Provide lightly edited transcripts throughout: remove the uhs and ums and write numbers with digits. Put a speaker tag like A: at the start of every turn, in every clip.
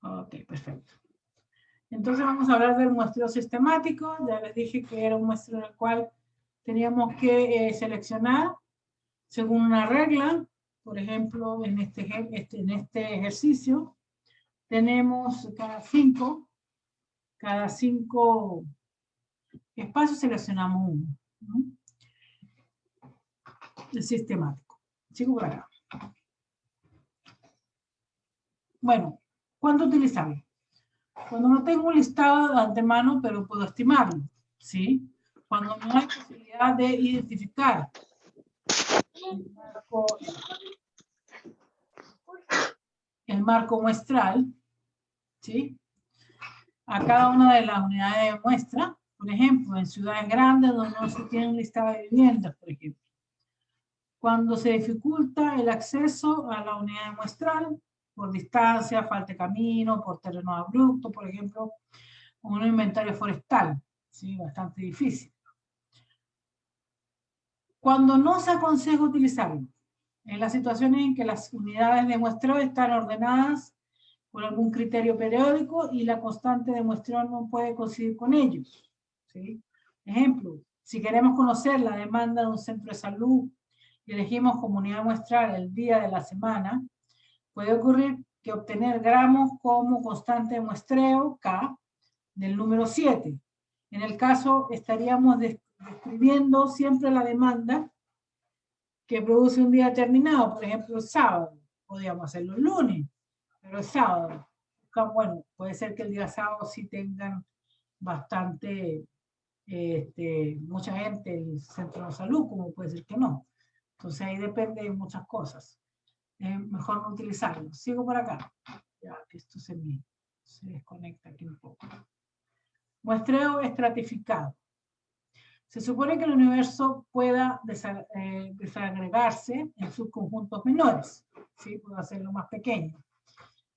A: Ok, perfecto. Entonces vamos a hablar del muestreo sistemático. Ya les dije que era un muestreo en el cual teníamos que seleccionar según una regla. Por ejemplo, en este ejercicio tenemos cada cinco espacios seleccionamos uno, ¿no? El sistemático. Sigo por acá. Bueno, ¿cuándo utilizarlo? Cuando no tengo un listado de antemano, pero puedo estimarlo, ¿sí? Cuando no hay posibilidad de identificar el marco muestral, ¿sí? A cada una de las unidades de muestra, por ejemplo, en ciudades grandes donde no se tiene un listado de viviendas, por ejemplo. Cuando se dificulta el acceso a la unidad muestral, por distancia, falta de camino, por terreno abrupto, por ejemplo, un inventario forestal, ¿sí? Bastante difícil. Cuando no se aconseja utilizarlo, en las situaciones en que las unidades de muestreo están ordenadas por algún criterio periódico y la constante de muestreo no puede coincidir con ellos, ¿sí? Ejemplo, si queremos conocer la demanda de un centro de salud y elegimos como unidad muestral el día de la semana, puede ocurrir que obtener gramos como constante de muestreo, K, del número 7. En el caso, estaríamos describiendo siempre la demanda que produce un día determinado, por ejemplo, el sábado. Podríamos hacerlo el lunes, pero el sábado. Bueno, puede ser que el día sábado sí tengan bastante, mucha gente en el centro de salud, como puede ser que no. Entonces ahí depende de muchas cosas. Mejor no utilizarlo. Sigo por acá. Ya, esto se desconecta aquí un poco. Muestreo estratificado. Se supone que el universo pueda desagregarse en subconjuntos menores, ¿sí? Puedo hacerlo más pequeño,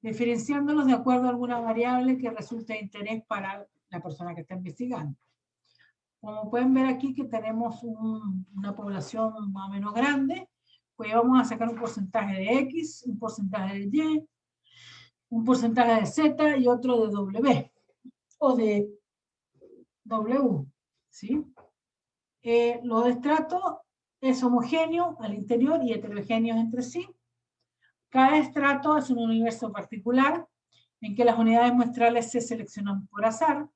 A: diferenciándolos de acuerdo a alguna variable que resulte de interés para la persona que está investigando. Como pueden ver aquí que tenemos una población más o menos grande, pues vamos a sacar un porcentaje de X, un porcentaje de Y, un porcentaje de Z y otro de W, o de W, ¿sí? Los estratos es homogéneo al interior y heterogéneo entre sí. Cada estrato es un universo particular en que las unidades muestrales se seleccionan por azar.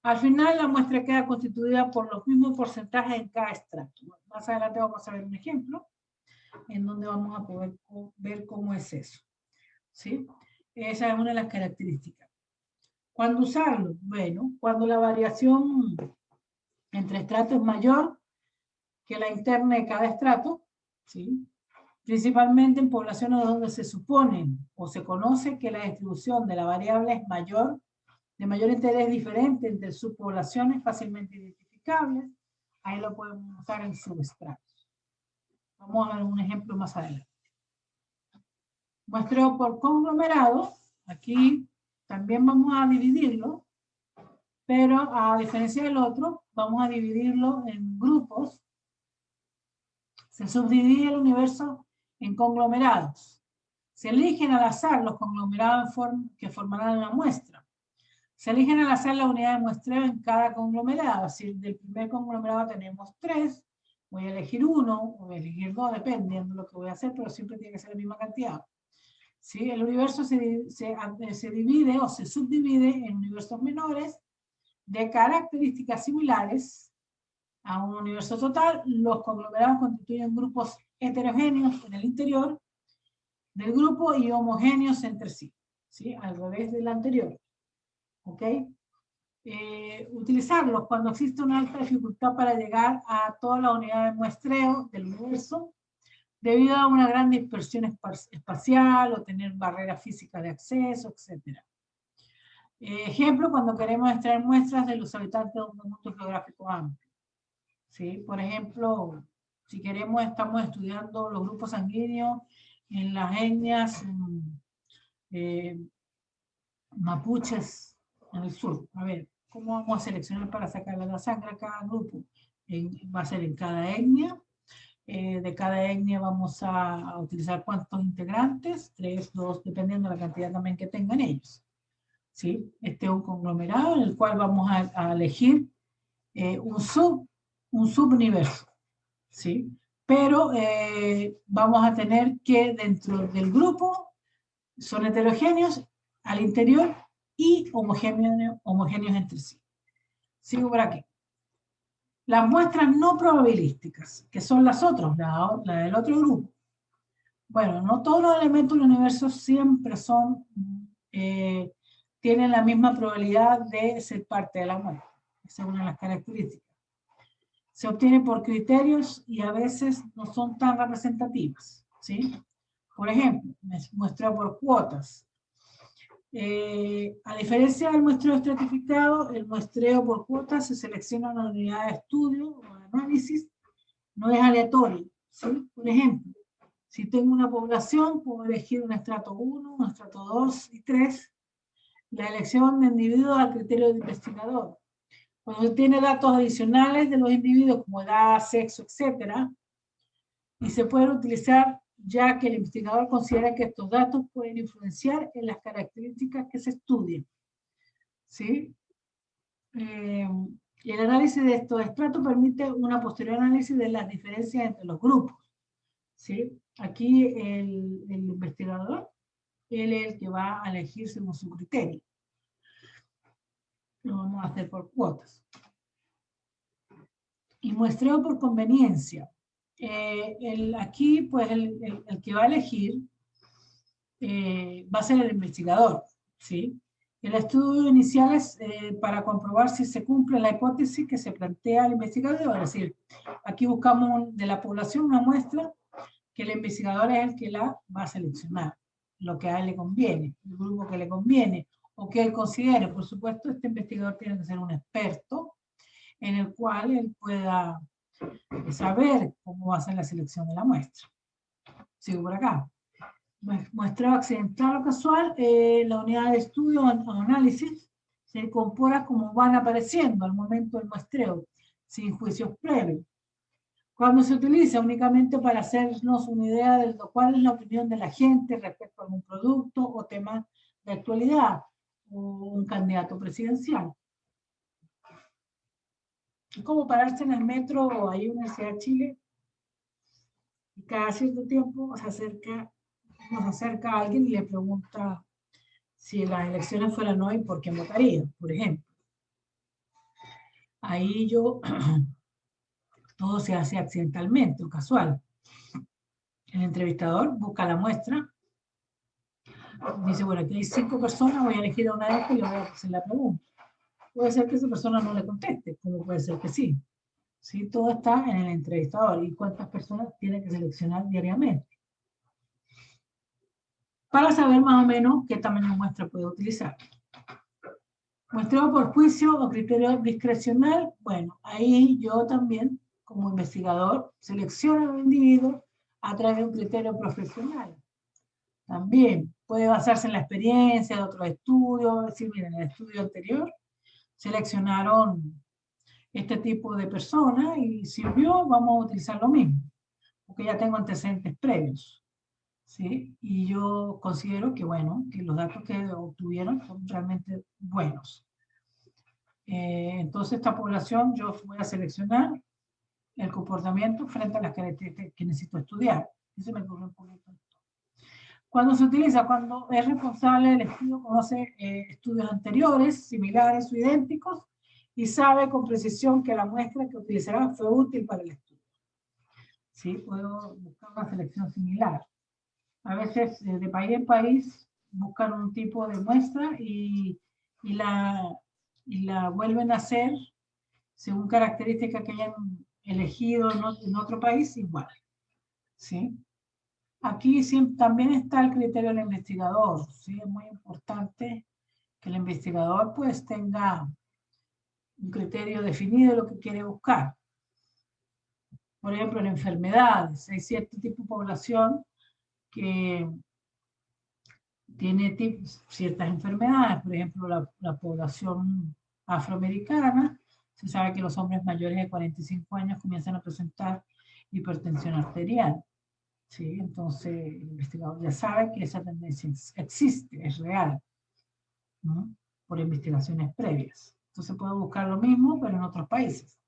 A: Al final, la muestra queda constituida por los mismos porcentajes en cada estrato. Más adelante vamos a ver un ejemplo en donde vamos a poder ver cómo es eso, ¿sí? Esa es una de las características. ¿Cuándo usarlo? Bueno, cuando la variación entre estratos es mayor que la interna de cada estrato, ¿sí? Principalmente en poblaciones donde se supone o se conoce que la distribución de la variable es mayor, de mayor interés diferente entre subpoblaciones fácilmente identificables, ahí lo podemos usar en subestratos. Vamos a ver un ejemplo más adelante. Muestreo por conglomerado, aquí también vamos a dividirlo, pero a diferencia del otro, vamos a dividirlo en grupos. Se subdivide el universo en conglomerados. Se eligen al azar los conglomerados que formarán una muestra. Se eligen al azar la unidad de muestreo en cada conglomerado. Si del primer conglomerado tenemos 3, voy a elegir 1, o voy a elegir 2, dependiendo de lo que voy a hacer, pero siempre tiene que ser la misma cantidad. ¿Sí? El universo se divide o se subdivide en universos menores de características similares a un universo total. Los conglomerados constituyen grupos heterogéneos en el interior del grupo y homogéneos entre sí, ¿sí? Al revés del anterior. ¿Ok? Utilizarlos cuando existe una alta dificultad para llegar a toda la unidad de muestreo del universo debido a una gran dispersión espacial o tener barreras físicas de acceso, etc. Ejemplo, cuando queremos extraer muestras de los habitantes de un conjunto geográfico amplio. ¿Sí? Por ejemplo, si queremos, estamos estudiando los grupos sanguíneos en las etnias mapuches en el sur. A ver, ¿cómo vamos a seleccionar para sacarle la sangre a cada grupo? Va a ser en cada etnia. De cada etnia vamos a utilizar cuántos integrantes, 3, 2, dependiendo de la cantidad también que tengan ellos. ¿Sí? Este es un conglomerado en el cual vamos a elegir un subuniverso. ¿Sí? Pero vamos a tener que dentro del grupo son heterogéneos al interior y homogéneos entre sí. Sigo por aquí. Las muestras no probabilísticas, que son las otras, la del otro grupo. Bueno, no todos los elementos del universo siempre tienen la misma probabilidad de ser parte de la muestra. Esa es una de las características. Se obtiene por criterios y a veces no son tan representativas, ¿sí? Por ejemplo, muestra por cuotas. A diferencia del muestreo estratificado, el muestreo por cuotas se selecciona una unidad de estudio o análisis, no es aleatorio, ¿sí? Por ejemplo, si tengo una población, puedo elegir un estrato 1, un estrato 2 y 3. La elección de individuos al criterio del investigador. Cuando tiene datos adicionales de los individuos como edad, sexo, etc. Y se pueden utilizar ya que el investigador considera que estos datos pueden influenciar en las características que se estudien. ¿Sí? El análisis de estos estratos permite una posterior análisis de las diferencias entre los grupos. ¿Sí? Aquí el investigador, él es el que va a elegir según su criterio. Lo vamos a hacer por cuotas. Y muestreo por conveniencia. Aquí, pues, el que va a elegir va a ser el investigador, ¿sí? El estudio inicial es para comprobar si se cumple la hipótesis que se plantea el investigador. Es decir, aquí buscamos de la población una muestra que el investigador es el que la va a seleccionar, lo que a él le conviene, el grupo que le conviene, o que él considere. Por supuesto, este investigador tiene que ser un experto en el cual él pueda saber cómo va a ser la selección de la muestra. Sigo por acá. Muestreo accidental o casual, la unidad de estudio o análisis se incorpora como van apareciendo al momento del muestreo, sin juicios previos. Cuando se utiliza únicamente para hacernos una idea de cuál es la opinión de la gente respecto a algún producto o tema de actualidad o un candidato presidencial. Es como pararse en el metro ahí en la Universidad de Chile y cada cierto tiempo nos acerca a alguien y le pregunta si las elecciones fueran hoy, ¿por quién votaría? Por ejemplo. Ahí todo se hace accidentalmente o casual. El entrevistador busca la muestra, dice, bueno, aquí hay 5 personas, voy a elegir a una de estas y le voy a hacer la pregunta. Puede ser que esa persona no le conteste, como puede ser que sí. ¿Sí? Todo está en el entrevistador y cuántas personas tiene que seleccionar diariamente. Para saber más o menos qué tamaño de muestra puede utilizar. Muestreo por juicio o criterio discrecional. Bueno, ahí yo también, como investigador, selecciono a un individuo a través de un criterio profesional. También puede basarse en la experiencia de otros estudios, decir, miren, en el estudio anterior seleccionaron este tipo de personas y sirvió, vamos a utilizar lo mismo, porque ya tengo antecedentes previos. ¿Sí? Y yo considero que, bueno, que los datos que obtuvieron son realmente buenos. Entonces, esta población yo voy a seleccionar el comportamiento frente a las características que necesito estudiar. Eso me ocurre un poquito. Cuando se utiliza, cuando es responsable del estudio, conoce estudios anteriores, similares o idénticos, y sabe con precisión que la muestra que utilizará fue útil para el estudio. ¿Sí? Puedo buscar una selección similar. A veces, de país en país, buscan un tipo de muestra y la vuelven a hacer según características que hayan elegido en otro país, igual. ¿Sí? Aquí también está el criterio del investigador. ¿Sí? Es muy importante que el investigador pues tenga un criterio definido de lo que quiere buscar. Por ejemplo, en enfermedades, hay cierto tipo de población que tiene ciertas enfermedades, por ejemplo, la población afroamericana, se sabe que los hombres mayores de 45 años comienzan a presentar hipertensión arterial. ¿Sí? Entonces, el investigador ya sabe que esa tendencia existe, es real, ¿no? Por investigaciones previas. Entonces, puedo buscar lo mismo, pero en otros países.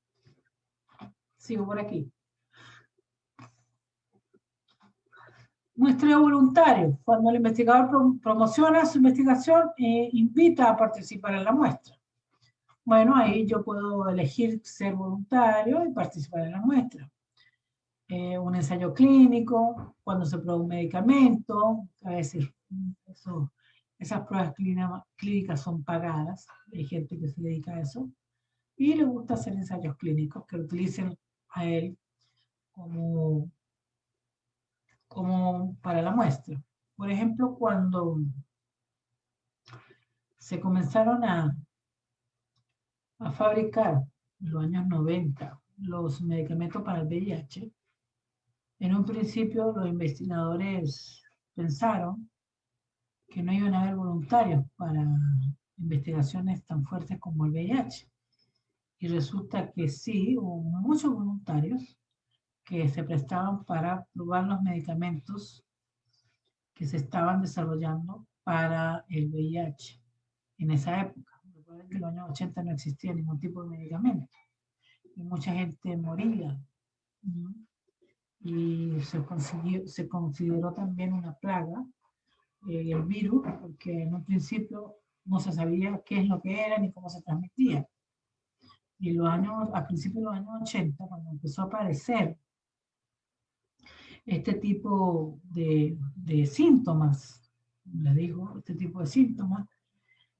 A: Sigo por aquí. Muestreo voluntario. Cuando el investigador promociona su investigación, invita a participar en la muestra. Bueno, ahí yo puedo elegir ser voluntario y participar en la muestra. Un ensayo clínico, cuando se prueba un medicamento, es decir, esas pruebas clínicas son pagadas, hay gente que se dedica a eso, y le gusta hacer ensayos clínicos que lo utilicen a él como para la muestra. Por ejemplo, cuando se comenzaron a fabricar en los años 90 los medicamentos para el VIH, en un principio los investigadores pensaron que no iban a haber voluntarios para investigaciones tan fuertes como el VIH. Y resulta que sí, hubo muchos voluntarios que se prestaban para probar los medicamentos que se estaban desarrollando para el VIH en esa época. Recuerden que en los años 80 no existía ningún tipo de medicamento y mucha gente moría. Y se consideró también una plaga el virus, porque en un principio no se sabía qué es lo que era ni cómo se transmitía. Y a principios de los años 80, cuando empezó a aparecer este tipo de síntomas, les digo, este tipo de síntomas,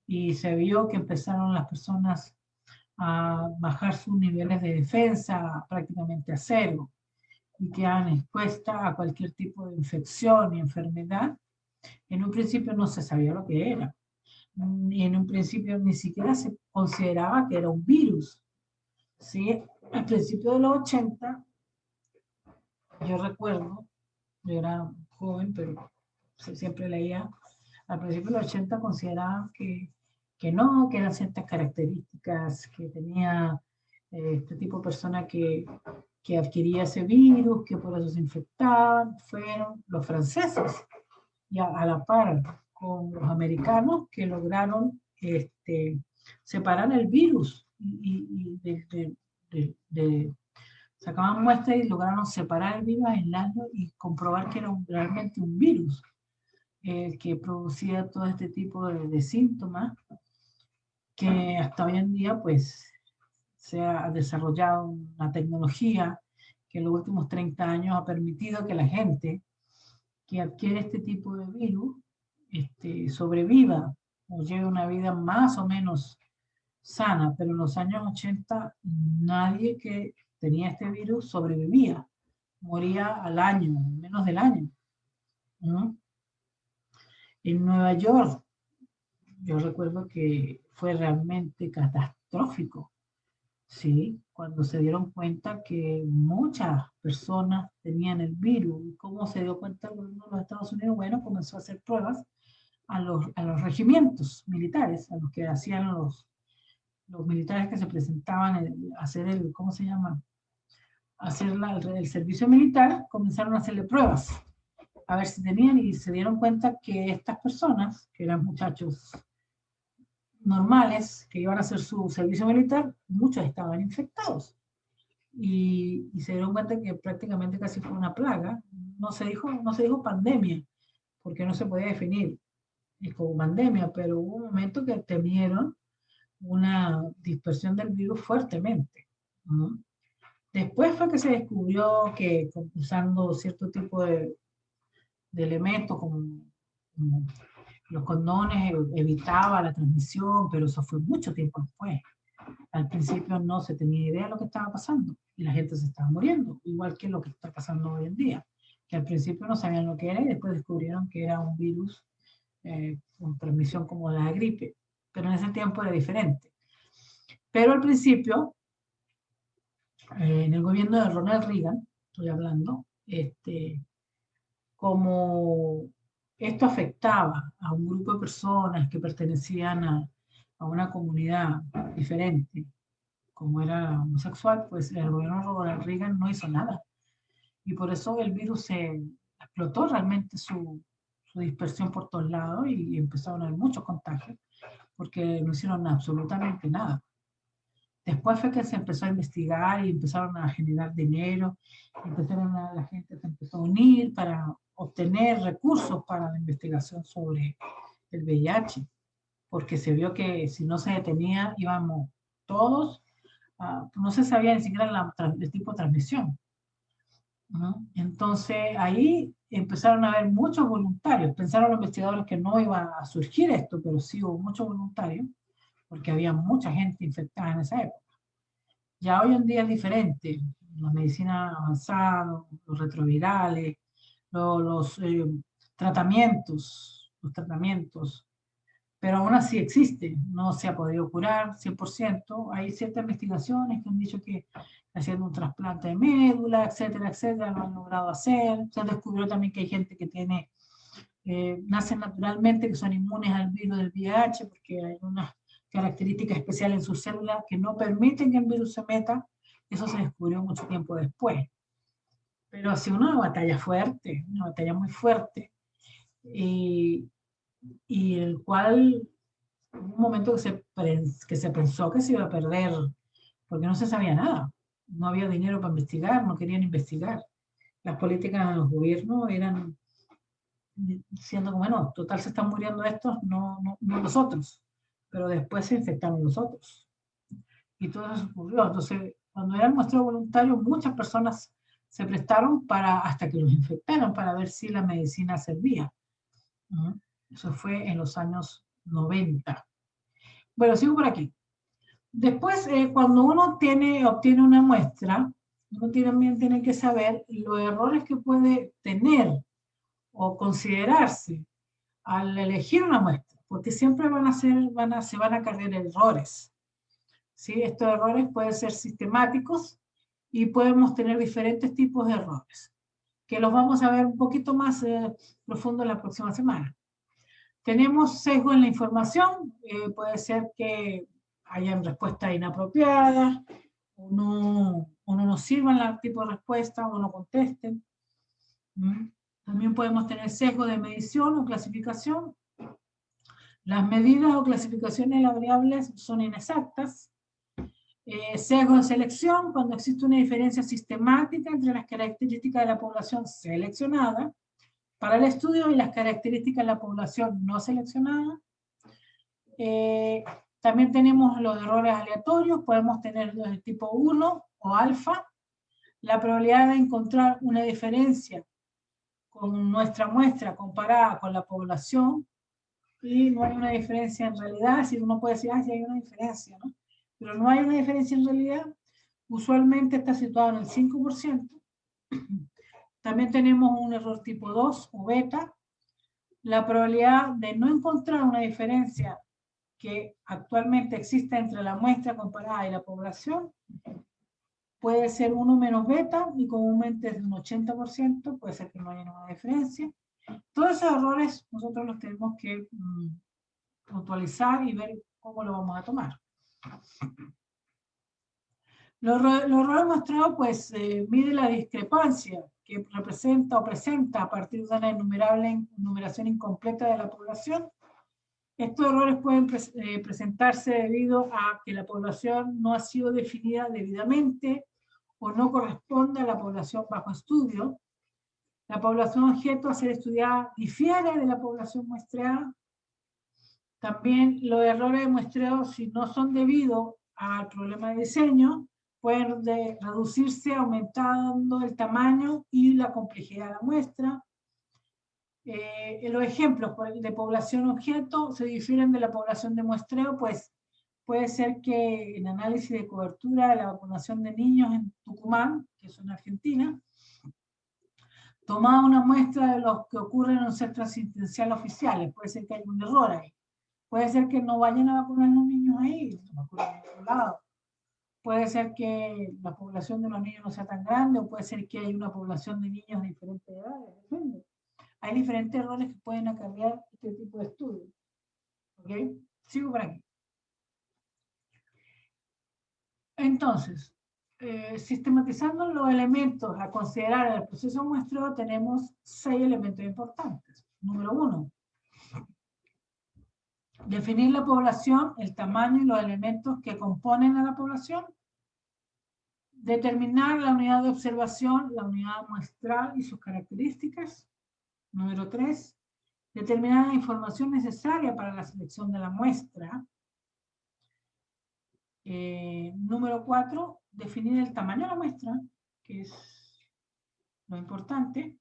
A: y se vio que empezaron las personas a bajar sus niveles de defensa prácticamente a cero y quedan expuestas a cualquier tipo de infección y enfermedad. En un principio no se sabía lo que era. Y en un principio ni siquiera se consideraba que era un virus. ¿Sí? Al principio de los 80, yo recuerdo, yo era joven, pero siempre leía, al principio de los 80 consideraban que no, que eran ciertas características que tenía este tipo de persona que adquiría ese virus, que por eso se infectaban. Fueron los franceses, y a la par con los americanos, que lograron separar el virus y sacaban muestras y lograron separar el virus, aislarlo y comprobar que era realmente un virus que producía todo este tipo de síntomas, que hasta hoy en día pues se ha desarrollado una tecnología que en los últimos 30 años ha permitido que la gente que adquiere este tipo de virus sobreviva o lleve una vida más o menos sana, pero en los años 80 nadie que tenía este virus sobrevivía, moría al año, menos del año. ¿No? En Nueva York, yo recuerdo que fue realmente catastrófico, ¿sí? Cuando se dieron cuenta que muchas personas tenían el virus. ¿Cómo se dio cuenta el gobierno de los Estados Unidos? Bueno, comenzó a hacer pruebas a los regimientos militares, a los que hacían los militares que se presentaban a hacer ¿cómo se llama? Hacer el servicio militar, comenzaron a hacerle pruebas, a ver si tenían, y se dieron cuenta que estas personas, que eran muchachos normales, que iban a hacer su servicio militar, muchos estaban infectados. Y se dieron cuenta que prácticamente casi fue una plaga. No se dijo pandemia, porque no se podía definir como pandemia, pero hubo un momento que temieron una dispersión del virus fuertemente, ¿no? Después fue que se descubrió que usando cierto tipo de elementos como los condones evitaba la transmisión, pero eso fue mucho tiempo después. Al principio no se tenía idea de lo que estaba pasando y la gente se estaba muriendo, igual que lo que está pasando hoy en día, que al principio no sabían lo que era y después descubrieron que era un virus con transmisión como la gripe, pero en ese tiempo era diferente. Pero al principio, en el gobierno de Ronald Reagan, estoy hablando, como esto afectaba a un grupo de personas que pertenecían a una comunidad diferente, como era homosexual, pues el gobierno de Ronald Reagan no hizo nada. y por eso el virus se explotó realmente su dispersión por todos lados y empezaron a haber muchos contagios porque no hicieron absolutamente nada. Después fue que se empezó a investigar y empezaron a generar dinero, la gente se empezó a unir para obtener recursos para la investigación sobre el VIH, porque se vio que si no se detenía íbamos todos, no se sabía ni siquiera el tipo de transmisión. ¿No? Entonces ahí empezaron a haber muchos voluntarios. Pensaron los investigadores que no iba a surgir esto, pero sí hubo muchos voluntarios, porque había mucha gente infectada en esa época. Ya hoy en día es diferente. La medicina avanzada, los retrovirales, los tratamientos, pero aún así existe, no se ha podido curar 100%. Hay ciertas investigaciones que han dicho que haciendo un trasplante de médula, etcétera, etcétera, lo han logrado hacer. Se descubrió también que hay gente que tiene, nacen naturalmente, que son inmunes al virus del VIH, porque hay unas características especiales en sus células que no permiten que el virus se meta. Eso se descubrió mucho tiempo después. Pero ha sido una batalla fuerte, una batalla muy fuerte. Y el cual hubo un momento que se pensó que se iba a perder, porque no se sabía nada. No había dinero para investigar, no querían investigar. Las políticas de los gobiernos eran diciendo, bueno, total se están muriendo estos, no nosotros. Pero después se infectaron los otros. Y todo eso ocurrió. Entonces, cuando era el muestreo voluntario, muchas personas se prestaron hasta que los infectaron para ver si la medicina servía. Eso fue en los años 90. Bueno, sigo por aquí. Después, cuando uno obtiene una muestra, uno también tiene que saber los errores que puede tener o considerarse al elegir una muestra, porque siempre se van a cargar errores. ¿Sí? Estos errores pueden ser sistemáticos y podemos tener diferentes tipos de errores, que los vamos a ver un poquito más profundo la próxima semana. Tenemos sesgo en la información, puede ser que hayan respuestas inapropiadas, o no sirvan el tipo de respuesta, o no contesten. También podemos tener sesgo de medición o clasificación. Las medidas o clasificaciones de las variables son inexactas. Sesgo de selección, cuando existe una diferencia sistemática entre las características de la población seleccionada para el estudio y las características de la población no seleccionada. También tenemos los errores aleatorios, podemos tener los de tipo 1 o alfa. La probabilidad de encontrar una diferencia con nuestra muestra comparada con la población, y no hay una diferencia en realidad, si uno puede decir, sí hay una diferencia, ¿no? Pero no hay una diferencia en realidad, usualmente está situado en el 5%. También tenemos un error tipo 2 o beta. La probabilidad de no encontrar una diferencia que actualmente existe entre la muestra comparada y la población puede ser 1 menos beta, y comúnmente es de un 80%, puede ser que no haya ninguna diferencia. Todos esos errores nosotros los tenemos que puntualizar y ver cómo lo vamos a tomar. Los errores mostrados, pues, mide la discrepancia que representa o presenta a partir de una enumeración incompleta de la población. Estos errores pueden presentarse debido a que la población no ha sido definida debidamente o no corresponde a la población bajo estudio. La población objeto a ser estudiada difiere de la población muestreada. También los errores de muestreo, si no son debidos al problema de diseño, pueden reducirse aumentando el tamaño y la complejidad de la muestra. Los ejemplos de población objeto se difieren de la población de muestreo, pues puede ser que en análisis de cobertura de la vacunación de niños en Tucumán, que es en Argentina, tomada una muestra de los que ocurren en los centros asistenciales oficiales, puede ser que haya un error ahí. Puede ser que no vayan a vacunar a los niños ahí, se vacunan en otro lado. Puede ser que la población de los niños no sea tan grande, o puede ser que haya una población de niños de diferentes edades, depende. Hay diferentes errores que pueden acarrear este tipo de estudios. ¿Ok? Sigo por aquí. Entonces, sistematizando los elementos a considerar en el proceso muestreo, tenemos 6 elementos importantes. Número 1. Definir la población, el tamaño y los elementos que componen a la población. Determinar la unidad de observación, la unidad muestral y sus características. Número 3. Determinar la información necesaria para la selección de la muestra. Número 4. Definir el tamaño de la muestra, que es lo importante.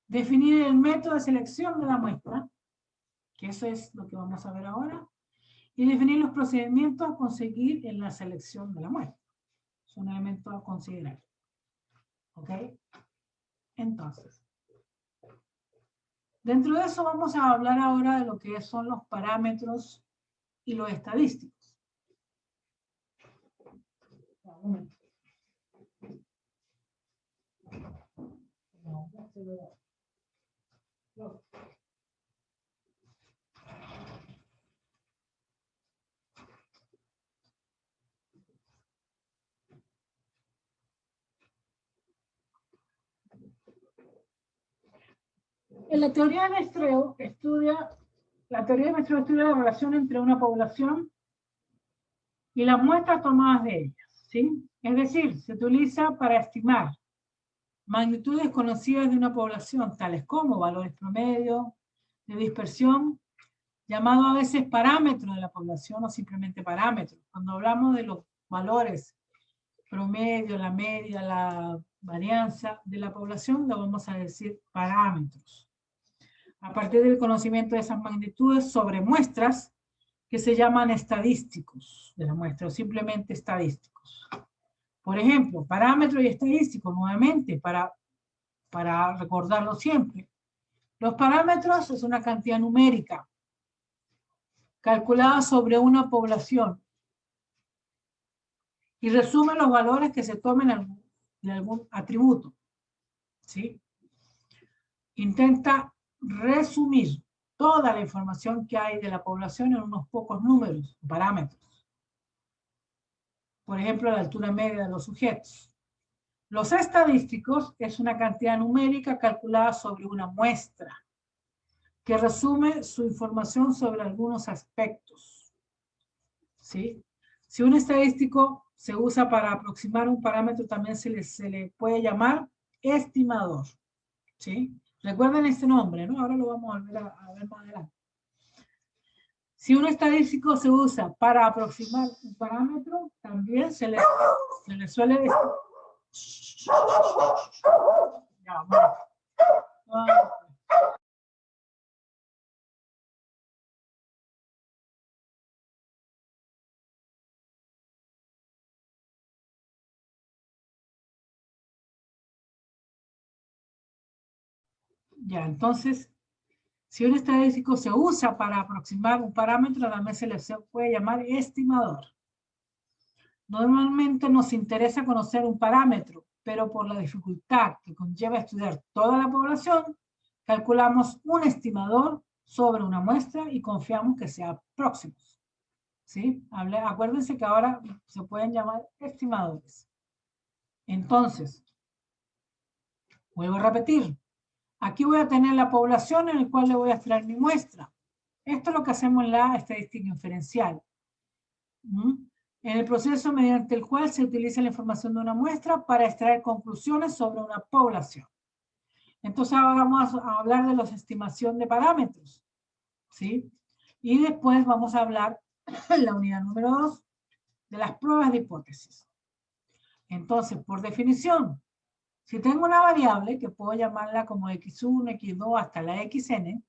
A: Definir el método de selección de la muestra, que eso es lo que vamos a ver ahora. Y definir los procedimientos a conseguir en la selección de la muestra. Son elementos a considerar. ¿Ok? Entonces, dentro de eso vamos a hablar ahora de lo que son los parámetros y los estadísticos. Un momento. En la teoría de muestreo estudia la relación entre una población y las muestras tomadas de ellas, ¿sí? Es decir, se utiliza para estimar magnitudes conocidas de una población, tales como valores promedio de dispersión, llamado a veces parámetro de la población o simplemente parámetro. Cuando hablamos de los valores promedio, la media, la varianza de la población, lo vamos a decir parámetros. A partir del conocimiento de esas magnitudes sobre muestras que se llaman estadísticos de la muestra o simplemente estadísticos. Por ejemplo, parámetro y estadístico, nuevamente, para recordarlo siempre. Los parámetros es una cantidad numérica calculada sobre una población y resume los valores que se tomen de algún atributo, ¿sí? Intenta resumir toda la información que hay de la población en unos pocos números, parámetros. Por ejemplo, la altura media de los sujetos. Los estadísticos es una cantidad numérica calculada sobre una muestra que resume su información sobre algunos aspectos, ¿sí? Si un estadístico se usa para aproximar un parámetro, también se le puede llamar estimador, ¿sí? Recuerden este nombre, ¿no? Ahora lo vamos a ver más adelante. Si un estadístico se usa para aproximar un parámetro, también se le suele decir... Ya, bueno. Ya, entonces, si un estadístico se usa para aproximar un parámetro, también se le puede llamar estimador. Normalmente nos interesa conocer un parámetro, pero por la dificultad que conlleva estudiar toda la población, calculamos un estimador sobre una muestra y confiamos que sea próximo. ¿Sí? Acuérdense que ahora se pueden llamar estimadores. Entonces, vuelvo a repetir. Aquí voy a tener la población en la cual le voy a extraer mi muestra. Esto es lo que hacemos en la estadística inferencial. En el proceso mediante el cual se utiliza la información de una muestra para extraer conclusiones sobre una población. Entonces ahora vamos a hablar de la estimación de parámetros, ¿sí? Y después vamos a hablar, en la unidad número 2, de las pruebas de hipótesis. Entonces, por definición, si tengo una variable, que puedo llamarla como x1, x2, hasta la xn,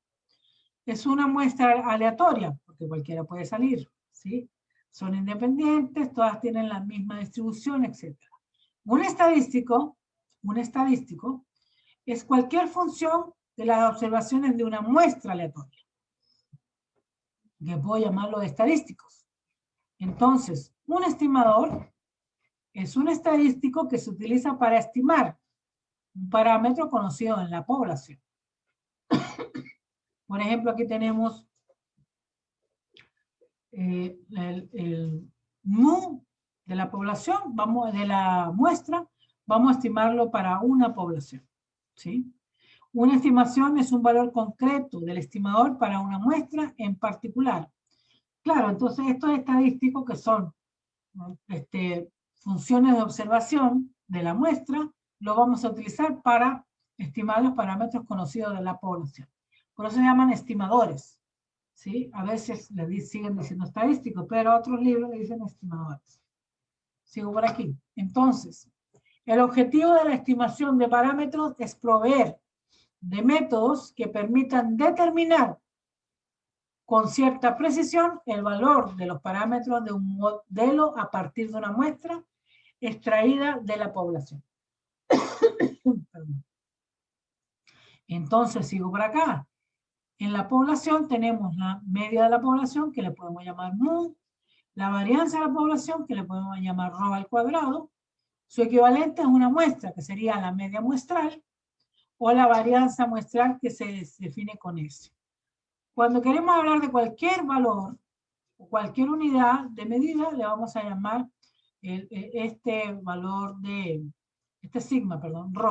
A: es una muestra aleatoria, porque cualquiera puede salir, ¿sí? Son independientes, todas tienen la misma distribución, etc. Un estadístico es cualquier función de las observaciones de una muestra aleatoria, que puedo llamarlo estadísticos. Entonces, un estimador es un estadístico que se utiliza para estimar un parámetro conocido en la población. Por ejemplo, aquí tenemos el mu de la población, de la muestra, vamos a estimarlo para una población, ¿sí? Una estimación es un valor concreto del estimador para una muestra en particular. Claro, entonces estos estadísticos que son funciones de observación de la muestra, lo vamos a utilizar para estimar los parámetros conocidos de la población. Por eso se llaman estimadores, ¿sí? A veces les siguen diciendo estadísticos, pero otros libros le dicen estimadores. Sigo por aquí. Entonces, el objetivo de la estimación de parámetros es proveer de métodos que permitan determinar con cierta precisión el valor de los parámetros de un modelo a partir de una muestra extraída de la población. Entonces, sigo por acá. En la población tenemos la media de la población, que le podemos llamar mu, la varianza de la población, que le podemos llamar ρ al cuadrado. Su equivalente es una muestra, que sería la media muestral, o la varianza muestral, que se define con S. Cuando queremos hablar de cualquier valor o cualquier unidad de medida, le vamos a llamar este valor de, este sigma, perdón, ρ,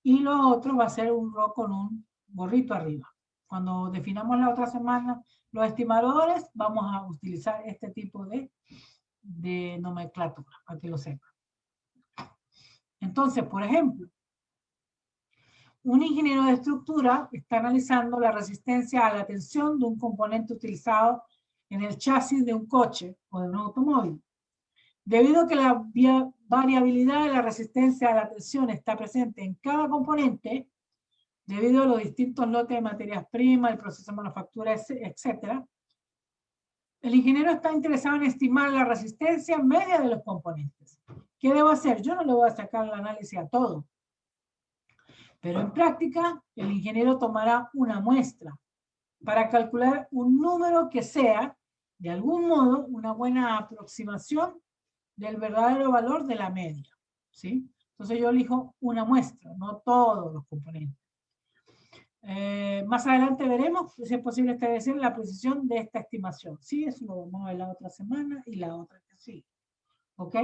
A: y lo otro va a ser un ρ con un gorrito arriba. Cuando definamos la otra semana los estimadores, vamos a utilizar este tipo de nomenclatura, para que lo sepan. Entonces, por ejemplo, un ingeniero de estructura está analizando la resistencia a la tensión de un componente utilizado en el chasis de un coche o de un automóvil. Debido a que la variabilidad de la resistencia a la tensión está presente en cada componente, debido a los distintos lotes de materias primas, el proceso de manufactura, etc., el ingeniero está interesado en estimar la resistencia media de los componentes. ¿Qué debo hacer? Yo no le voy a sacar el análisis a todo. Pero en práctica, el ingeniero tomará una muestra para calcular un número que sea, de algún modo, una buena aproximación del verdadero valor de la media, ¿sí? Entonces yo elijo una muestra, no todos los componentes. Más adelante veremos si es posible establecer la precisión de esta estimación. Sí, eso lo vamos a ver la otra semana y la otra que sí. ¿Ok?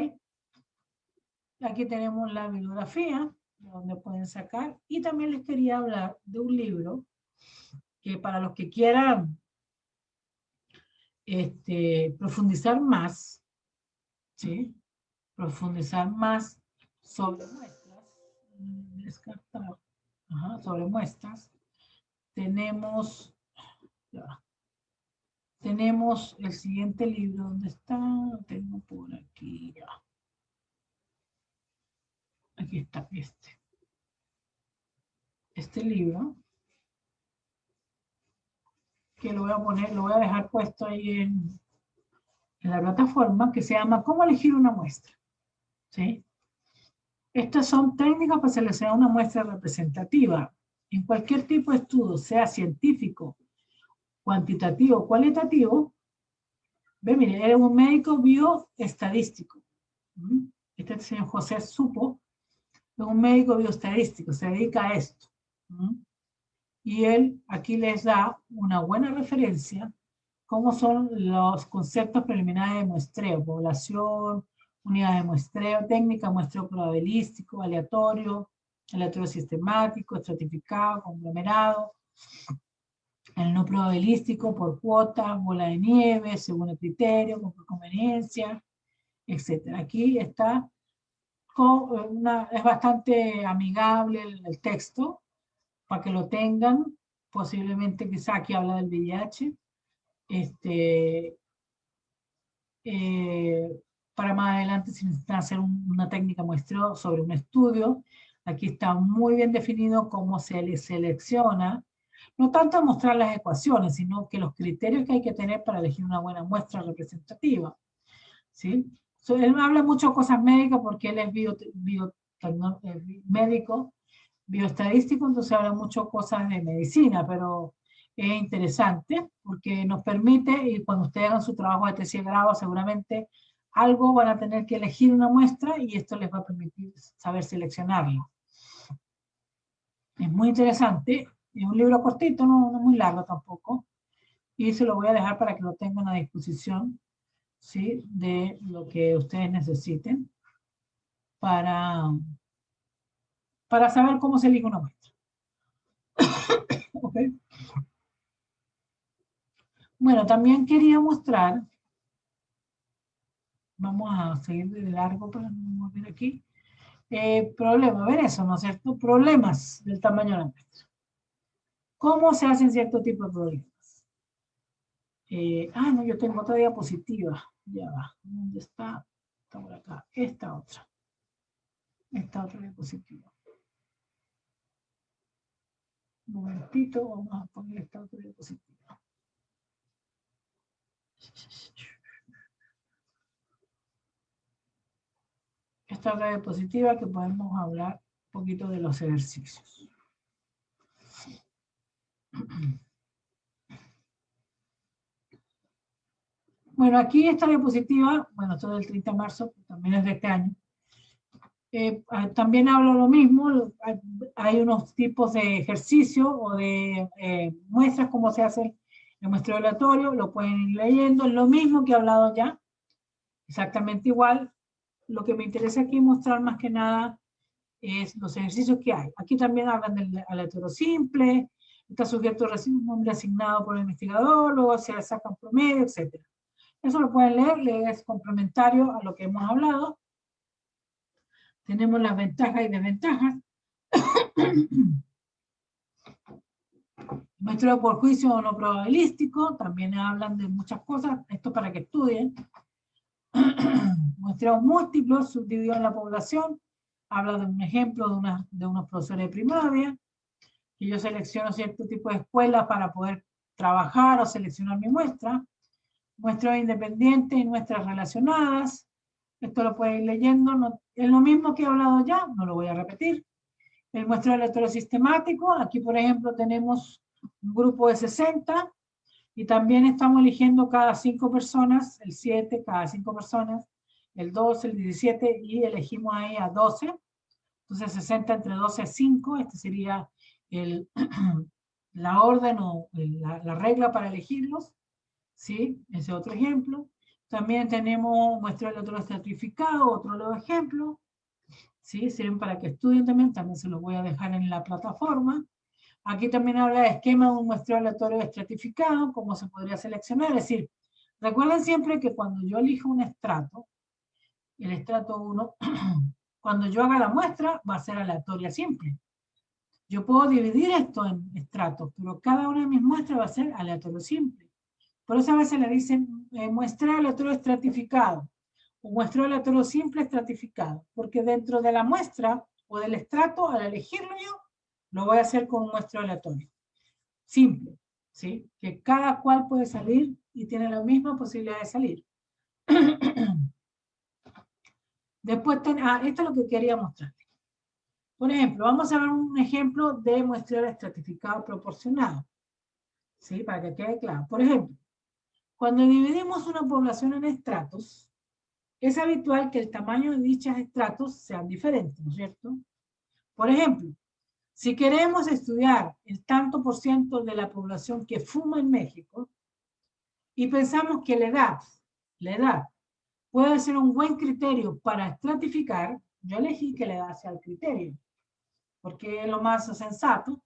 A: Aquí tenemos la bibliografía, de donde pueden sacar. Y también les quería hablar de un libro que para los que quieran profundizar más, ¿sí? Profundizar más sobre muestras, descartar, sobre muestras, tenemos el siguiente libro. ¿Dónde está? Lo tengo por aquí ya. Aquí está este libro, que lo voy a dejar puesto ahí en la plataforma, que se llama ¿Cómo elegir una muestra? ¿Sí? Estas son técnicas para seleccionar una muestra representativa. En cualquier tipo de estudio, sea científico, cuantitativo o cualitativo, mire, era un médico bioestadístico. Este señor José Supo es un médico bioestadístico, se dedica a esto. Y él aquí les da una buena referencia cómo son los conceptos preliminares de muestreo: población, unidades de muestreo, técnica, muestreo probabilístico, aleatorio sistemático, estratificado, conglomerado, el no probabilístico por cuotas, bola de nieve, según el criterio, con conveniencia, etc. Aquí está, es bastante amigable el texto, para que lo tengan. Posiblemente quizá aquí habla del VIH. Para más adelante, si necesitan hacer una técnica muestreo sobre un estudio, aquí está muy bien definido cómo se le selecciona, no tanto mostrar las ecuaciones, sino que los criterios que hay que tener para elegir una buena muestra representativa, ¿sí? Él habla mucho de cosas médicas porque él es médico, bioestadístico, entonces habla mucho cosas de medicina, pero es interesante porque nos permite, y cuando ustedes hagan su trabajo de tesis de grado, seguramente algo van a tener que elegir una muestra y esto les va a permitir saber seleccionarlo. Es muy interesante, es un libro cortito, no muy largo tampoco, y se lo voy a dejar para que lo tengan a disposición ¿sí? De lo que ustedes necesiten para saber cómo se elige una muestra. ¿Okay? Bueno, también quería mostrar, vamos a seguir de largo para no ver aquí, problemas, ver eso, ¿no es cierto? Problemas del tamaño de la muestra. ¿Cómo se hacen cierto tipo de problemas? No, yo tengo otra diapositiva. Ya va. ¿Dónde está? Está por acá. Esta otra diapositiva. Un momentito, vamos a poner esta otra diapositiva. Esta otra diapositiva que podemos hablar un poquito de los ejercicios. Bueno, aquí esta diapositiva, bueno, esto del 30 de marzo, también es de este año. También hablo lo mismo, hay unos tipos de ejercicio o de muestras, cómo se hace el muestreo aleatorio, lo pueden ir leyendo, es lo mismo que he hablado ya, exactamente igual. Lo que me interesa aquí mostrar más que nada es los ejercicios que hay. Aquí también hablan del aleatorio simple, está sujeto a un nombre asignado por el investigador, luego se saca un promedio, etc. Eso lo pueden leer, es complementario a lo que hemos hablado. Tenemos las ventajas y desventajas. Muestreo por juicio o no probabilístico, también hablan de muchas cosas, esto para que estudien. Muestreos múltiplos subdivididos en la población, habla de un ejemplo de unos profesores de primaria, que yo selecciono cierto tipo de escuelas para poder trabajar o seleccionar mi muestra. Muestreos independientes y muestras relacionadas, esto lo pueden ir leyendo, no, es lo mismo que he hablado ya, no lo voy a repetir. El muestreo aleatorio sistemático, aquí por ejemplo tenemos un grupo de 60 y también estamos eligiendo cada 5 personas, el 7 cada 5 personas, el 12, el 17 y elegimos ahí a 12. Entonces 60 entre 12 es 5, este sería la orden o la regla para elegirlos, ¿sí? Ese otro ejemplo. También tenemos muestreo aleatorio estratificado, otro ejemplo, ¿sí? Sirven para que estudien también se los voy a dejar en la plataforma. Aquí también habla de esquema de un muestreo aleatorio estratificado, cómo se podría seleccionar. Es decir, recuerden siempre que cuando yo elijo un estrato, el estrato 1, cuando yo haga la muestra va a ser aleatoria simple. Yo puedo dividir esto en estratos, pero cada una de mis muestras va a ser aleatorio simple. Por eso a veces le dicen muestreo aleatorio estratificado o muestreo aleatorio simple estratificado, porque dentro de la muestra o del estrato, al elegirlo yo, lo voy a hacer con un muestreo aleatorio simple, ¿sí? Que cada cual puede salir y tiene la misma posibilidad de salir. Después, esto es lo que quería mostrar. Por ejemplo, vamos a ver un ejemplo de muestreo estratificado proporcionado, ¿sí? Para que quede claro. Por ejemplo, cuando dividimos una población en estratos, es habitual que el tamaño de dichos estratos sean diferentes, ¿no es cierto? Por ejemplo, si queremos estudiar el tanto por ciento de la población que fuma en México y pensamos que la edad puede ser un buen criterio para estratificar, yo elegí que la edad sea el criterio, porque es lo más sensato.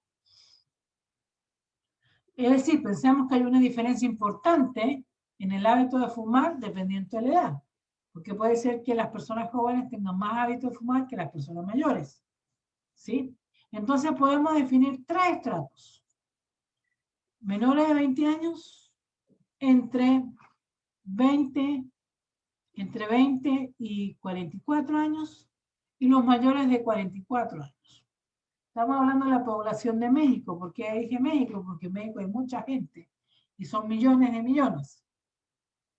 A: Es decir, pensamos que hay una diferencia importante en el hábito de fumar dependiendo de la edad, porque puede ser que las personas jóvenes tengan más hábito de fumar que las personas mayores, ¿sí? Entonces podemos definir 3 estratos. Menores de 20 años, entre 20 y 44 años, y los mayores de 44 años. Estamos hablando de la población de México. ¿Por qué dije México? Porque en México hay mucha gente y son millones de millones.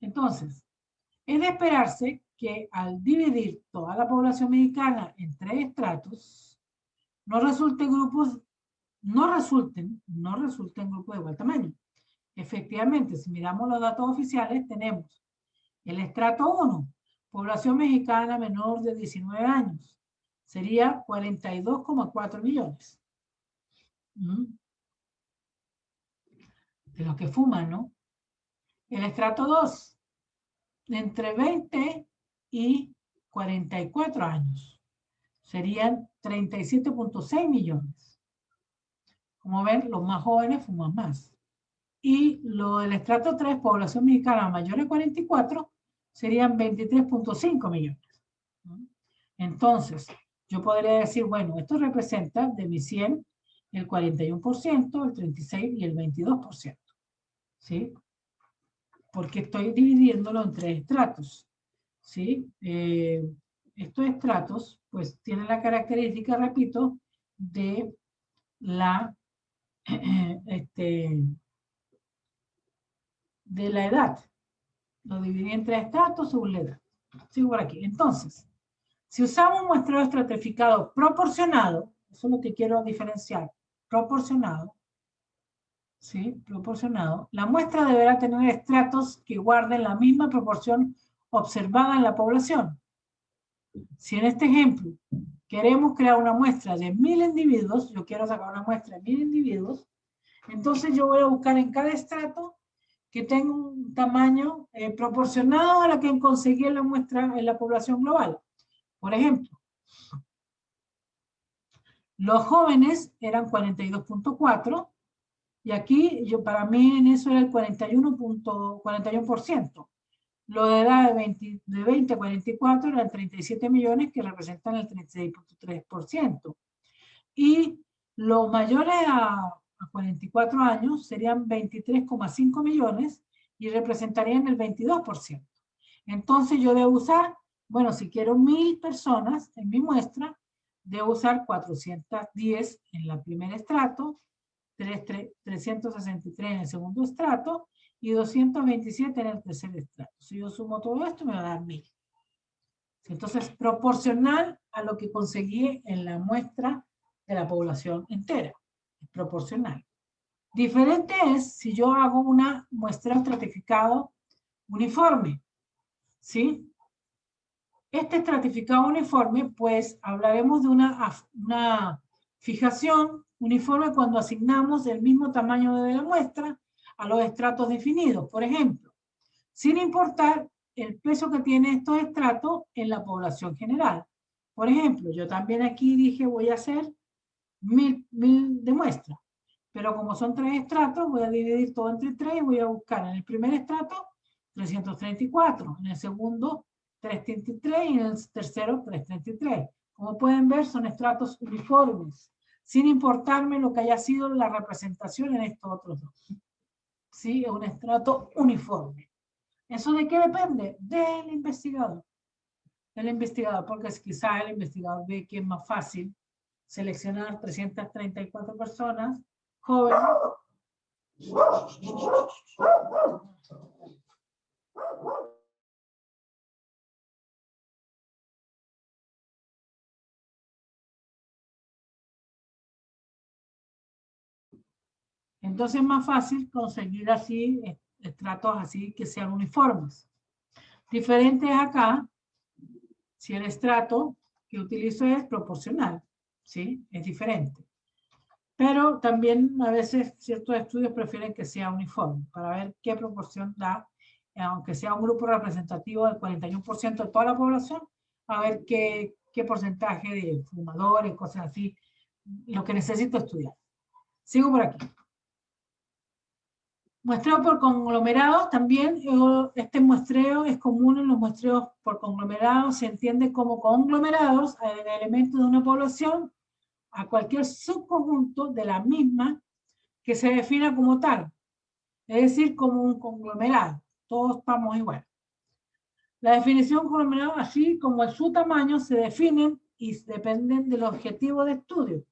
A: Entonces, es de esperarse que al dividir toda la población mexicana en 3 estratos, no resulten grupos de igual tamaño. Efectivamente, si miramos los datos oficiales, tenemos el estrato 1, población mexicana menor de 19 años, sería 42,4 millones. De los que fuman, ¿no? El estrato 2, entre 20 y 44 años. Serían 37.6 millones. Como ven, los más jóvenes fuman más. Y lo del estrato 3, población mexicana mayor de 44, serían 23.5 millones. Entonces, yo podría decir, bueno, esto representa de mi 100 el 41%, el 36% y el 22%. ¿Sí? Porque estoy dividiéndolo en 3 estratos. ¿Sí? Estos estratos, pues, tienen la característica, repito, de la, de la edad. Lo dividí en 3 estratos según la edad. Sigo por aquí. Entonces, si usamos un muestreo estratificado proporcionado, eso es lo que quiero diferenciar, proporcionado, ¿sí? Proporcionado, la muestra deberá tener estratos que guarden la misma proporción observada en la población. Si en este ejemplo queremos crear una muestra de 1000 individuos, yo quiero sacar una muestra de 1000 individuos, entonces yo voy a buscar en cada estrato que tenga un tamaño proporcionado a la que conseguí en la muestra en la población global. Por ejemplo, los jóvenes eran 42.4 y aquí para mí en eso era el 41%. Lo de edad de 20 a 44 eran 37 millones que representan el 36.3%. Y los mayores a 44 años serían 23.5 millones y representarían el 22%. Entonces yo debo usar, bueno, si quiero 1000 personas en mi muestra, debo usar 410 en el primer estrato, 363 en el segundo estrato y 227 en el tercer estrato. Si yo sumo todo esto me va a dar 1000. Entonces, proporcional a lo que conseguí en la muestra de la población entera. Es proporcional. Diferente es si yo hago una muestra estratificado uniforme. ¿Sí? Este estratificado uniforme, pues hablaremos de una fijación uniforme cuando asignamos el mismo tamaño de la muestra a los estratos definidos. Por ejemplo, sin importar el peso que tienen estos estratos en la población general. Por ejemplo, yo también aquí dije voy a hacer 1000 de muestra, pero como son 3 estratos, voy a dividir todo entre 3 y voy a buscar en el primer estrato 334, en el segundo 333 y en el tercero 333. Como pueden ver, son estratos uniformes, sin importarme lo que haya sido la representación en estos otros dos. ¿Sí? Es un estrato uniforme. ¿Eso de qué depende? Del investigador. Del investigador, porque quizás el investigador ve que es más fácil seleccionar 334 personas jóvenes. Entonces es más fácil conseguir así estratos así que sean uniformes. Diferente es acá, si el estrato que utilizo es proporcional, ¿sí? Es diferente. Pero también a veces ciertos estudios prefieren que sea uniforme para ver qué proporción da, aunque sea un grupo representativo del 41% de toda la población, a ver qué porcentaje de fumadores, cosas así, lo que necesito estudiar. Sigo por aquí. Muestreo por conglomerados también. Este muestreo es común en los muestreos por conglomerados. Se entiende como conglomerados de elementos de una población a cualquier subconjunto de la misma que se defina como tal. Es decir, como un conglomerado. Todos estamos igual. La definición conglomerado, así como su tamaño, se definen y dependen del objetivo de estudio.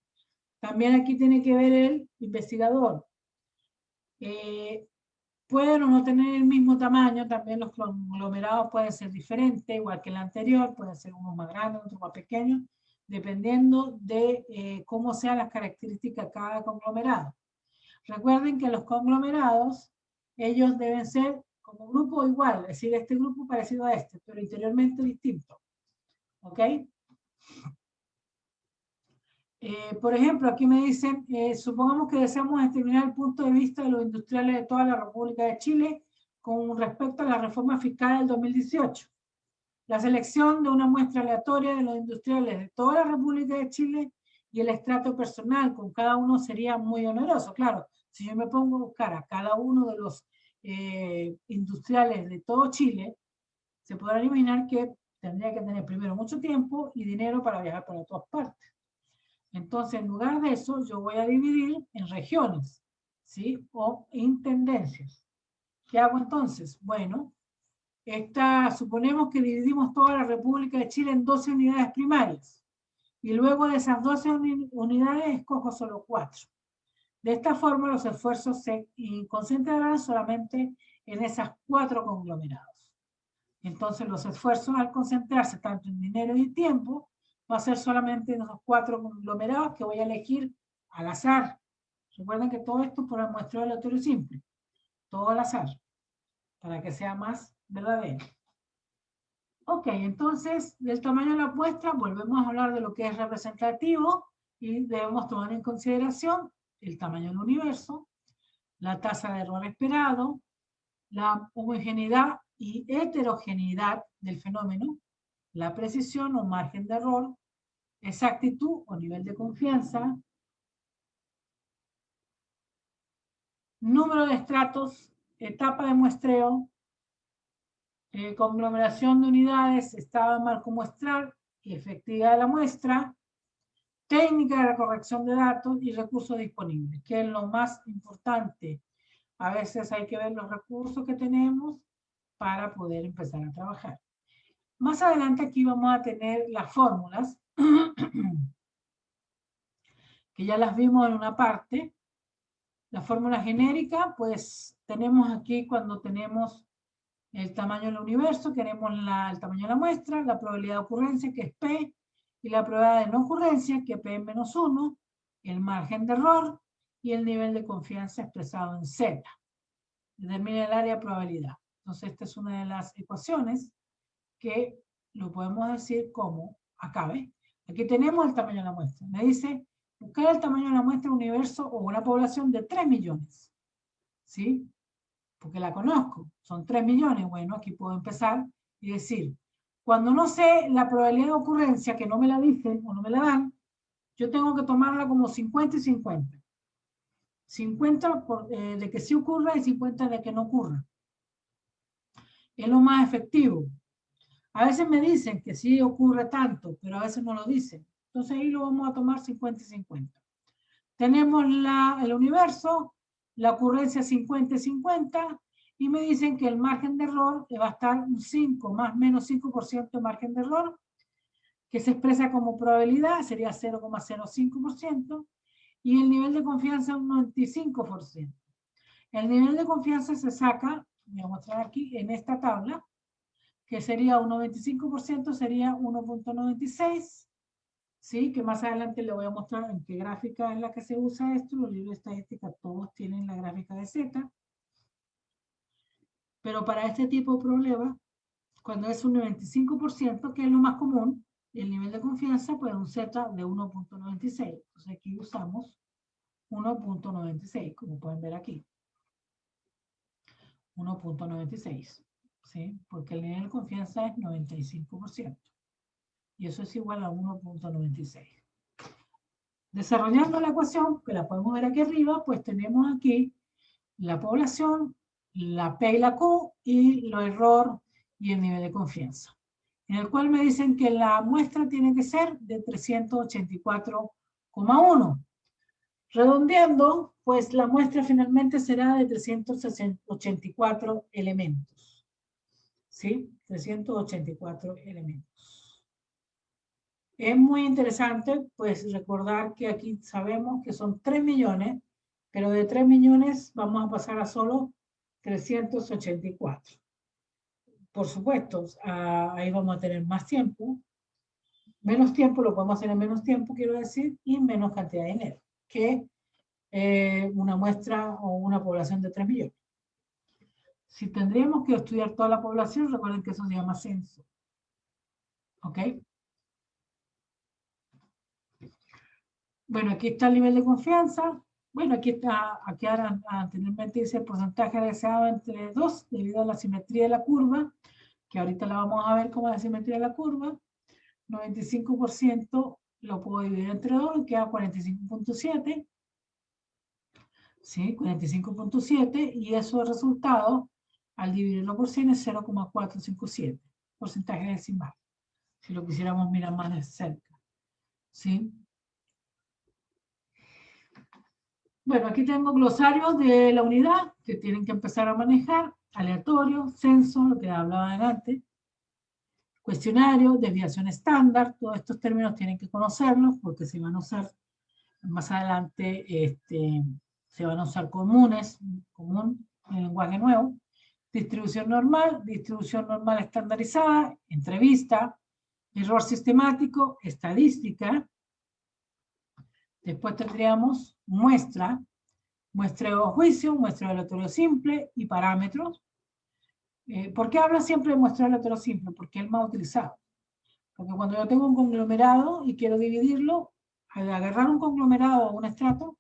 A: También aquí tiene que ver el investigador. Pueden o no tener el mismo tamaño, también los conglomerados pueden ser diferentes, igual que el anterior, pueden ser unos más grandes, otros más pequeños, dependiendo de cómo sean las características de cada conglomerado. Recuerden que los conglomerados, ellos deben ser como grupo igual, es decir, este grupo parecido a este, pero interiormente distinto. ¿Ok? Por ejemplo, aquí me dicen, supongamos que deseamos determinar el punto de vista de los industriales de toda la República de Chile con respecto a la reforma fiscal del 2018. La selección de una muestra aleatoria de los industriales de toda la República de Chile y el estrato personal con cada uno sería muy oneroso. Claro, si yo me pongo a buscar a cada uno de los industriales de todo Chile, se podrán imaginar que tendría que tener primero mucho tiempo y dinero para viajar para todas partes. Entonces, en lugar de eso, yo voy a dividir en regiones, ¿sí? O intendencias. ¿Qué hago entonces? Bueno, suponemos que dividimos toda la República de Chile en 12 unidades primarias. Y luego de esas 12 unidades, escojo solo 4. De esta forma, los esfuerzos se concentrarán solamente en esas 4 conglomerados. Entonces, los esfuerzos al concentrarse tanto en dinero y tiempo, va a ser solamente en esos 4 conglomerados que voy a elegir al azar. Recuerden que todo esto por el muestreo aleatorio simple. Todo al azar, para que sea más verdadero. Ok, entonces, del tamaño de la muestra, volvemos a hablar de lo que es representativo y debemos tomar en consideración el tamaño del universo, la tasa de error esperado, la homogeneidad y heterogeneidad del fenómeno, la precisión o margen de error, exactitud o nivel de confianza, número de estratos, etapa de muestreo, conglomeración de unidades, estado de marco muestral y efectividad de la muestra, técnica de corrección de datos y recursos disponibles, que es lo más importante. A veces hay que ver los recursos que tenemos para poder empezar a trabajar. Más adelante aquí vamos a tener las fórmulas, que ya las vimos en una parte. La fórmula genérica, pues tenemos aquí cuando tenemos el tamaño del universo, queremos el tamaño de la muestra, la probabilidad de ocurrencia, que es P, y la probabilidad de no ocurrencia, que es P menos 1, el margen de error y el nivel de confianza expresado en Z. Determina el área de probabilidad. Entonces, esta es una de las ecuaciones que lo podemos decir como acá, ¿ves? Aquí tenemos el tamaño de la muestra. Me dice, buscar el tamaño de la muestra universo o una población de 3 millones. ¿Sí? Porque la conozco, son 3 millones, bueno, aquí puedo empezar y decir, cuando no sé la probabilidad de ocurrencia, que no me la dicen o no me la dan, yo tengo que tomarla como 50 y 50. 50 de que sí ocurra y 50 de que no ocurra. Es lo más efectivo. A veces me dicen que sí ocurre tanto, pero a veces no lo dicen. Entonces ahí lo vamos a tomar 50 y 50. Tenemos el universo, la ocurrencia 50 y 50, y me dicen que el margen de error va a estar un 5 más menos 5% de margen de error, que se expresa como probabilidad, sería 0,05%, y el nivel de confianza un 95%. El nivel de confianza se saca, voy a mostrar aquí en esta tabla, que sería un 95%, sería 1.96, ¿sí? Que más adelante le voy a mostrar en qué gráfica es la que se usa esto. Los libros de estadística todos tienen la gráfica de Z. Pero para este tipo de problema, cuando es un 95%, que es lo más común, el nivel de confianza, pues un Z de 1.96. Entonces aquí usamos 1.96, como pueden ver aquí. 1.96, ¿sí? Porque el nivel de confianza es 95%. Y eso es igual a 1.96. Desarrollando la ecuación, que la podemos ver aquí arriba, pues tenemos aquí la población, la P y la Q, y el error y el nivel de confianza. En el cual me dicen que la muestra tiene que ser de 384,1. Redondeando, pues la muestra finalmente será de 384 elementos. ¿Sí? 384 elementos. Es muy interesante, pues, recordar que aquí sabemos que son 3 millones, pero de 3 millones vamos a pasar a solo 384. Por supuesto, ahí vamos a tener más tiempo. Menos tiempo, lo podemos hacer en menos tiempo, quiero decir, y menos cantidad de dinero, que una muestra o una población de 3 millones. Si tendríamos que estudiar toda la población, recuerden que eso se llama censo. ¿Ok? Bueno, aquí está el nivel de confianza. Bueno, aquí ahora anteriormente dice el porcentaje deseado entre 2 debido a la simetría de la curva, que ahorita la vamos a ver como la simetría de la curva. 95% lo puedo dividir entre 2 y queda 45.7. ¿Sí? 45.7 y eso el resultado al dividirlo por 100 es 0,457, porcentaje decimal, si lo quisiéramos mirar más de cerca. ¿Sí? Bueno, aquí tengo glosarios de la unidad que tienen que empezar a manejar, aleatorio, censo, lo que hablaba antes, cuestionario, desviación estándar, todos estos términos tienen que conocerlos porque se van a usar más adelante, se van a usar común en lenguaje nuevo, distribución normal estandarizada, entrevista, error sistemático, estadística. Después tendríamos muestreo juicio, muestreo aleatorio simple y parámetros. ¿Por qué hablo siempre de muestreo aleatorio simple? Porque es el más utilizado. Porque cuando yo tengo un conglomerado y quiero dividirlo, al agarrar un conglomerado o un estrato,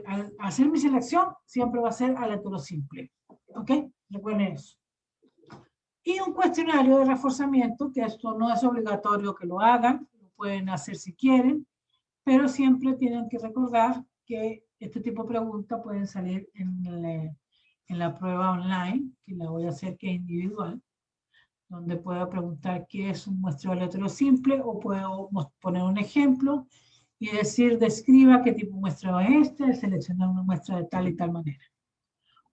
A: al hacer mi selección, siempre va a ser aleatorio simple. ¿Ok? Recuerden eso. Y un cuestionario de reforzamiento, que esto no es obligatorio que lo hagan, lo pueden hacer si quieren, pero siempre tienen que recordar que este tipo de preguntas pueden salir en la prueba online, que la voy a hacer que es individual, donde puedo preguntar qué es un muestreo aleatorio simple, o puedo poner un ejemplo y decir, describa qué tipo de muestreo es seleccionar una muestra de tal y tal manera.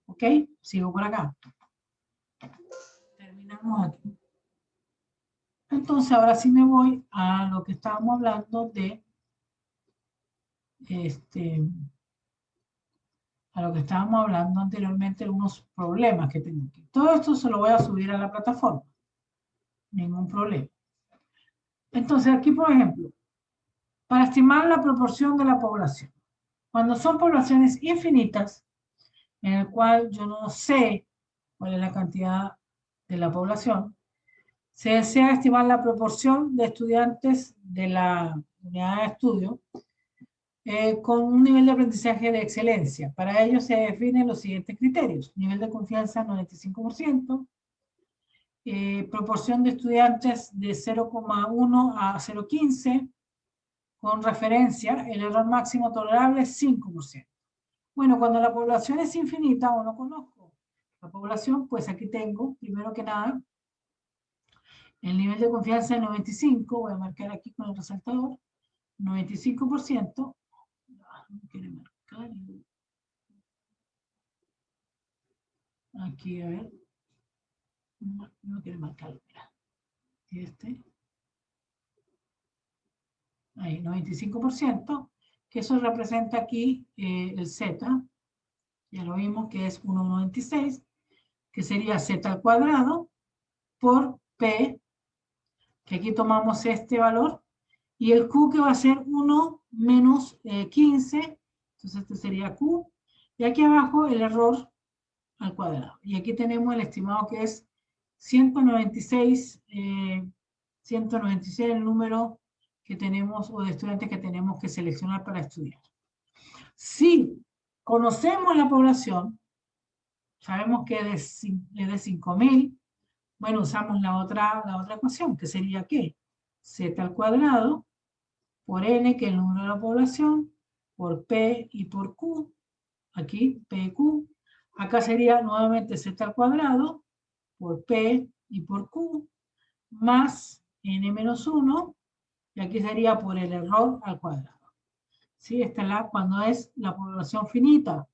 A: ¿Ok? Sigo por acá. Terminamos aquí. Entonces, ahora sí me voy a lo que estábamos hablando de a lo que estábamos hablando anteriormente, unos problemas que tengo aquí. Todo esto se lo voy a subir a la plataforma. Ningún problema. Entonces, aquí, por ejemplo, para estimar la proporción de la población. Cuando son poblaciones infinitas, en el cual yo no sé cuál es la cantidad de la población, se desea estimar la proporción de estudiantes de la unidad de estudio con un nivel de aprendizaje de excelencia. Para ello se definen los siguientes criterios. Nivel de confianza 95%, proporción de estudiantes de 0,1 a 0,15, con referencia, el error máximo tolerable es 5%. Bueno, cuando la población es infinita o no conozco la población, pues aquí tengo, primero que nada, el nivel de confianza de 95, voy a marcar aquí con el resaltador, 95%, no quiere marcar, aquí a ver, no quiere marcarlo, mira, ahí, 95%, que eso representa aquí el Z, ya lo vimos que es 1,96, que sería Z al cuadrado por P, que aquí tomamos este valor, y el Q que va a ser 1 menos 15, entonces este sería Q, y aquí abajo el error al cuadrado. Y aquí tenemos el estimado que es 196, 196 el número que tenemos o de estudiantes que tenemos que seleccionar para estudiar. Si conocemos la población, sabemos que es de 5.000, bueno, usamos la otra ecuación, que sería ¿qué? Z al cuadrado por N, que es el número de la población, por P y por Q, aquí P y Q, acá sería nuevamente Z al cuadrado, por P y por Q, más N menos 1, y aquí sería por el error al cuadrado. ¿Sí? Cuando es la población finita,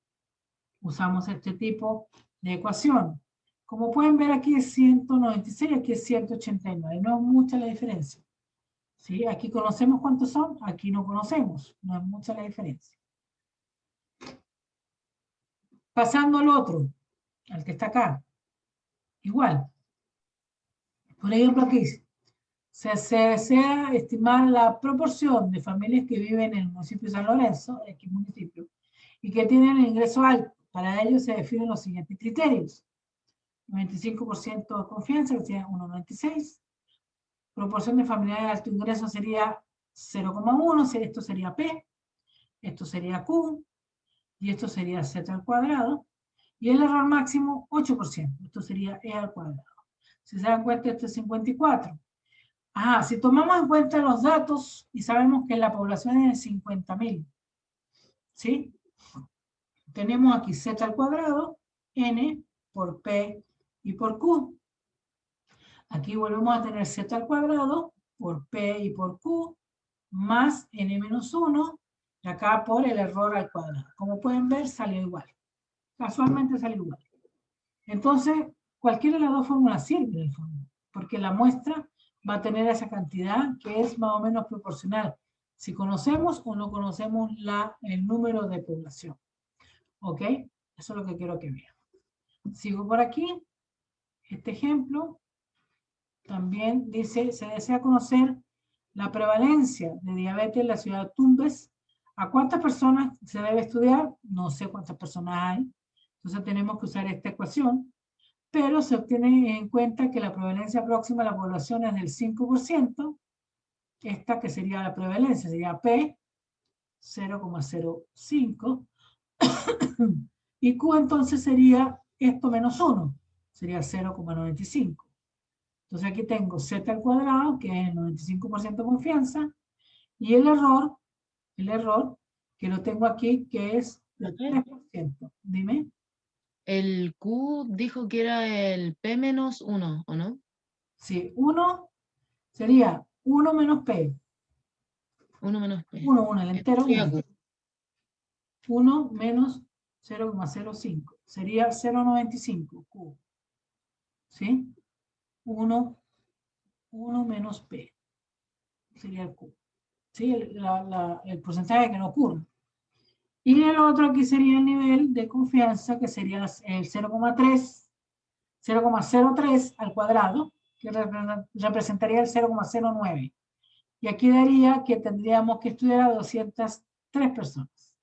A: usamos este tipo de ecuación. Como pueden ver, aquí es 196, aquí es 189, no es mucha la diferencia. ¿Sí? Aquí conocemos cuántos son, aquí no conocemos, no es mucha la diferencia. Pasando al otro, al que está acá, igual. Por ejemplo, aquí se desea estimar la proporción de familias que viven en el municipio de San Lorenzo, X municipio, y que tienen el ingreso alto. Para ello se definen los siguientes criterios. 95% de confianza, que sería 1,96. Proporción de familiares de alto ingreso sería 0,1, esto sería P. esto sería Q, y esto sería Z al cuadrado, y el error máximo 8%, esto sería E al cuadrado. Si se dan cuenta, esto es 54. Ajá, si tomamos en cuenta los datos y sabemos que la población es de 50.000, ¿sí? Tenemos aquí Z al cuadrado, N por P y por Q. Aquí volvemos a tener Z al cuadrado por P y por Q, más N menos 1, y acá por el error al cuadrado. Como pueden ver, salió igual. Casualmente salió igual. Entonces, cualquiera de las dos fórmulas sirve en el fondo, porque la muestra va a tener esa cantidad que es más o menos proporcional si conocemos o no conocemos el número de población. ¿Ok? Eso es lo que quiero que vean. Sigo por aquí. Este ejemplo también dice, se desea conocer la prevalencia de diabetes en la ciudad de Tumbes. ¿A cuántas personas se debe estudiar? No sé cuántas personas hay. Entonces tenemos que usar esta ecuación. Pero se obtiene en cuenta que la prevalencia próxima a la población es del 5%. Esta que sería la prevalencia, sería P, 0,05. Y Q entonces sería esto menos 1, sería 0,95. Entonces aquí tengo Z al cuadrado, que es el 95% de confianza, y el error, que lo tengo aquí, que es el 3%. Dime.
B: El Q dijo que era el P menos 1, ¿o no?
A: Sí, 1 sería 1 menos P.
B: 1 menos P.
A: 1, el entero
B: Sería
A: 1.
B: Q.
A: 1 menos 0,05. Sería 0,95 Q. ¿Sí? 1 menos P. Sería el Q. ¿Sí? El porcentaje que no ocurre. Y el otro aquí sería el nivel de confianza, que sería el 0,03 al cuadrado, que representaría el 0,09. Y aquí daría que tendríamos que estudiar a 203 personas.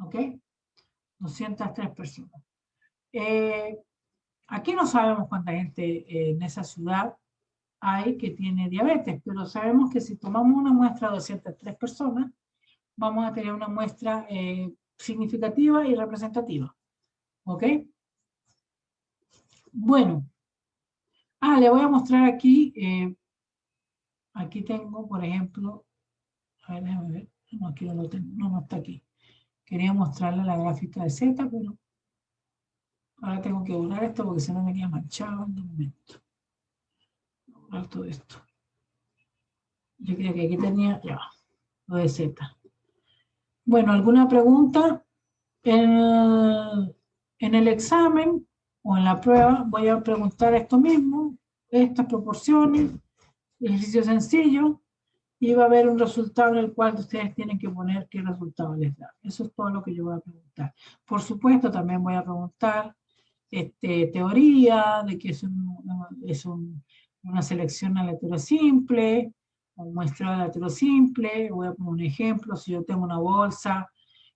A: ¿Ok? 203 personas. Aquí no sabemos cuánta gente en esa ciudad hay que tiene diabetes, pero sabemos que si tomamos una muestra de 203 personas, vamos a tener una muestra significativa y representativa. ¿Ok? Bueno. Le voy a mostrar aquí. Aquí tengo, por ejemplo, a ver, déjame ver. No, aquí no lo tengo. No está aquí. Quería mostrarle la gráfica de Z, pero ahora tengo que borrar esto porque si no me queda manchado en un momento. Borrar todo esto. Yo creo que aquí tenía, ya, lo de Z. Bueno, ¿alguna pregunta? En el examen o en la prueba voy a preguntar esto mismo, estas proporciones, ejercicio sencillo, y va a haber un resultado en el cual ustedes tienen que poner qué resultado les da. Eso es todo lo que yo voy a preguntar. Por supuesto, también voy a preguntar teoría de que es una selección aleatoria simple, un muestreo aleatorio simple. Voy a poner un ejemplo. Si yo tengo una bolsa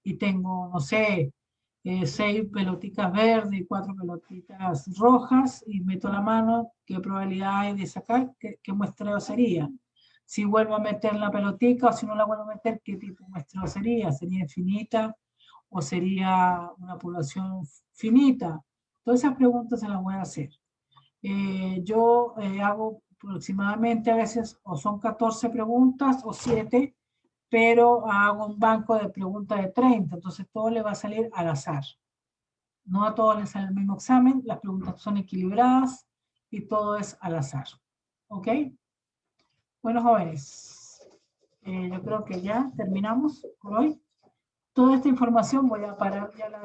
A: y tengo, no sé, 6 pelotitas verdes y 4 pelotitas rojas y meto la mano, ¿qué probabilidad hay de sacar? ¿Qué muestreo sería? Si vuelvo a meter la pelotica o si no la vuelvo a meter, ¿qué tipo de muestreo sería? ¿Sería infinita o sería una población finita? Todas esas preguntas se las voy a hacer. Yo hago aproximadamente a veces o son 14 preguntas o 7, pero hago un banco de preguntas de 30, entonces todo le va a salir al azar. No a todos les sale el mismo examen, las preguntas son equilibradas y todo es al azar. ¿Ok? Bueno, jóvenes, yo creo que ya terminamos por hoy. Toda esta información voy a parar ya la